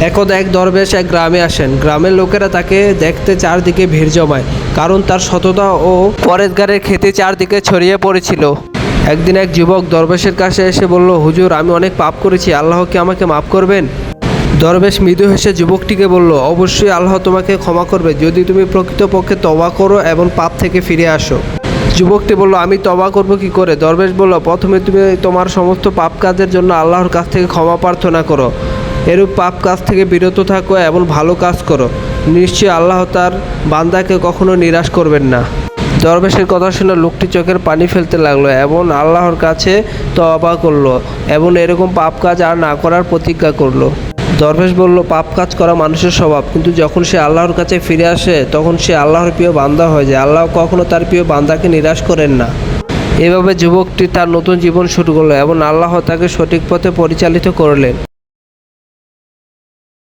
একদা এক দরবেশ এক গ্রামে আসেন। গ্রামের লোকেরা তাকে দেখতে চারদিকে ভিড় জমায়, কারণ তার সততা ও পরেজগারের খ্যাতি চারদিকে ছড়িয়ে পড়েছিল। একদিন এক যুবক দরবেশের কাছে এসে বলল, হুজুর, আমি অনেক পাপ করেছি, আল্লাহ কি আমাকে মাফ করবেন? দরবেশ মৃদু হেসে যুবকটিকে বলল, অবশ্যই আল্লাহ তোমাকে ক্ষমা করবে, যদি তুমি প্রকৃতপক্ষে তওবা করো এবং পাপ থেকে ফিরে আসো। যুবকটি বলল, আমি তওবা করব কি করে? দরবেশ বলল, প্রথমে তুমি তোমার সমস্ত পাপ কাজের জন্য আল্লাহর কাছ থেকে ক্ষমা প্রার্থনা করো, এরূপ পাপ কাজ থেকে বিরত থাকো এবং ভালো কাজ করো। নিশ্চয়ই আল্লাহ তার বান্দাকে কখনো নিরাশ করবেন না। দরবেশের কথা শুনে লোকটি চোখের পানি ফেলতে লাগলো এবং আল্লাহর কাছে তওবা করলো এবং এরকম পাপ কাজ আর না করার প্রতিজ্ঞা করলো। দরবেশ বলল, পাপ কাজ করা মানুষের স্বভাব, কিন্তু যখন সে আল্লাহর কাছে ফিরে আসে তখন সে আল্লাহর প্রিয় বান্দা হয়ে যায়। আল্লাহ কখনো তার প্রিয় বান্দাকে নিরাশ করেন না। এভাবে যুবকটি তার নতুন জীবন শুরু করলো এবং আল্লাহ তাকে সঠিক পথে পরিচালিত করলেন।